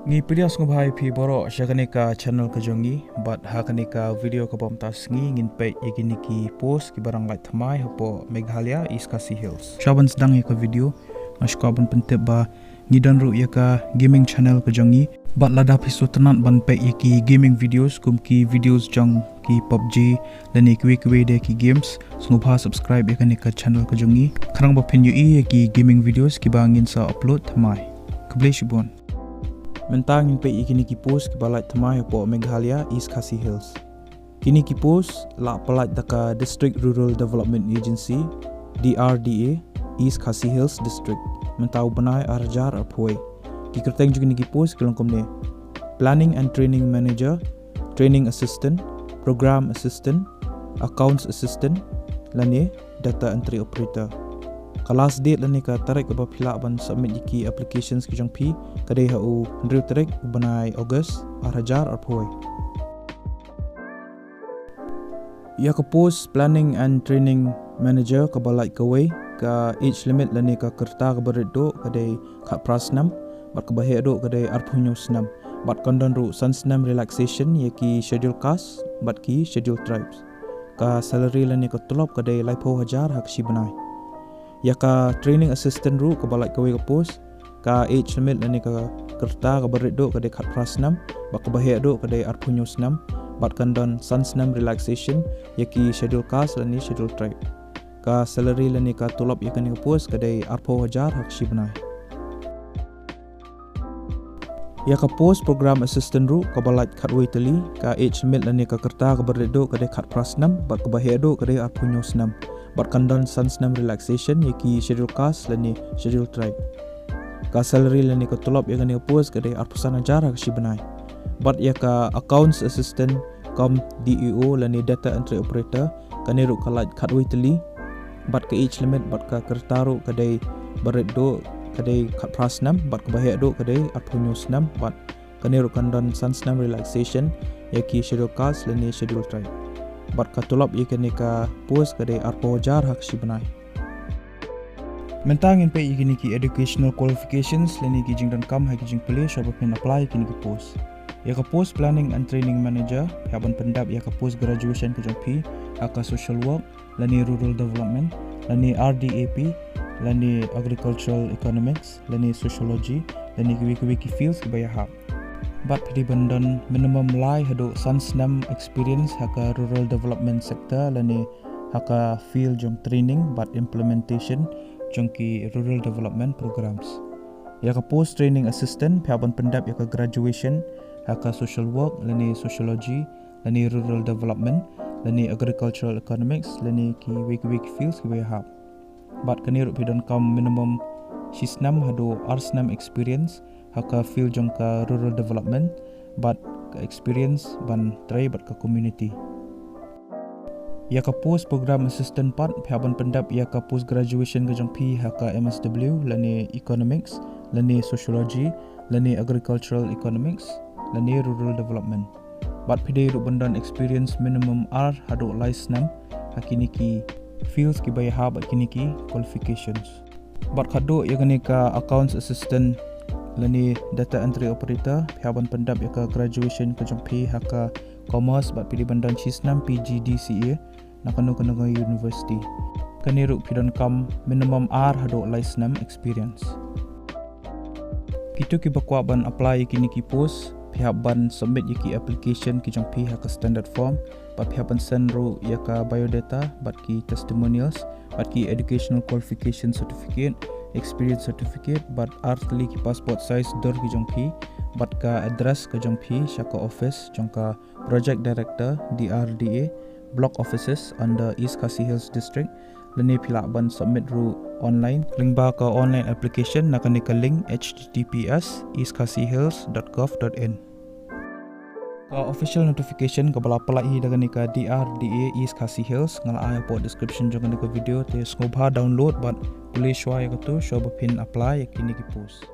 Ngi pilias ngubhai phi borok syakanika channel kejongi but hakanika video kabom tas ngi ngin pe yegini ki post ki barang light thamai hapo Meghalaya East Khasi Hills. Shaban sedang ka video maskabun pentep ba ngidan ru yaka gaming channel kejongi but lada pisu tenat ban pe yaki gaming videos kum ki videos jong ki PUBG dan ikwe de ki games ngubha subscribe yakanika channel kejongi kharang ba phin yu yaki gaming videos ki bangin sa upload thamai. Kablay shibon. Mentang in pe kini ki post ki balai thamai po Meghalaya East Khasi Hills. Kini ki post la palat daka District Rural Development Agency DRDA East Khasi Hills District mentau benai arjar apoi. Ki kerteng juga ni ki post kelongkom ne Planning and Training Manager, Training Assistant, Program Assistant, Accounts Assistant lani Data Entry Operator. Kelas date lani ka tarik ba phila ban submit ki applications ki jong phi kadai hau ndriu tarik banai August 2020. Ya ka post Planning and Training Manager ka balai kawai ka age limit lani ka kerta ka beredo kadai kha prasnam bat ka bahe do kadai arpunyos nam bat kondon ru sansnam relaxation ya ki schedule caste bat ki schedule tribes ka salary lani ka tolop kadai laipo 1000 hak si banai. Ya ka training assistant ru ka balai kawai ka post ka age limit lani ka kerta ka beredo kadai khat prasnam bat ka bahe do kadai arpunyos nam bat kondon sansnam relaxation ya ki schedule caste lani schedule tribe ka salary lani ka tolop ya kan ka post kadai arpo 1000 hak si banai. Ya ka post program assistant ru ka balai khatwai tali ka age limit lani ka kerta ka beredo kadai khat prasnam bat ka bahe do kadai arpunyos nam bat kandon sansnam relaxation yaki schedule caste lani schedule tribe ka salary lani ka tolop ya kan ka post kadai arpusan ajar hak si banai. Bat ya ka accounts assistant kom DEO lani data entry operator kaniru kalat khatwai tali bat ka age limit bat ka kertaru kadai beredo kadai khat prasnam bat ka bahe do kadai arpunyos nam bat kaniru kandon sansnam relaxation yaki schedule caste lani schedule tribe bat ka tolop ikani ka post kadai arpo 1000 hak si banai. Mentang in pe ikini ki educational qualifications lani ki jingdan kam hai ki jingpynkhreh shop pen apply kini ki post. Ya ka post planning and training manager haban pendap ya ka post graduation ki jong phi aka social work lani rural development lani RDAP lani agricultural economics lani sociology lani ki fields ki baya hak. Bat pidi bandan minimum lai hado sansnam experience haka rural development sector lani haka field jong training bat implementation jong ki rural development programs. Ya ka post training assistant phaban pendap ya ka graduation haka social work lani sociology lani rural development lani agricultural economics lani ki fields ki hak. Bat kaniru pidon kam minimum sisnam hado arsnam experience haka field jong ka rural development but ka experience ban try bat ka community. Ya ka post program assistant part phaban pendap ya ka post graduation ka jong phi haka MSW lani economics lani sociology lani agricultural economics lani rural development bat phide ru bandan experience minimum r hado license hakini ki fields ki bai ha bat kini ki qualifications bat khado ya kani ka accounts assistant lani data entry operator phaban pendap ya ka graduation ka jong phi haka commerce bat pili bandan chisnam PGDCA nakano university kaniru pidon kam minimum r hado license experience. Kitu ki bakwa ban apply kini ki post phaban submit yaki application ki jong phi haka standard form bat phaban send ro ya ka biodata bat ki testimonials bat ki educational qualification certificate experience certificate bat artli ki passport size dor ki jong phi bat ka address ka jong phi shaka office jong ka project director DRDA block offices under East Khasi Hills district lani phila ban submit ru online link ba ka online application nakani ka link https://eastkhasihills.gov.in ka official notification ka bala pala hi dagani ka DRDA East Khasi Hills ngala ay po description jong ka video te skobha download bat kulay shwa ya to show pin apply kini ki post.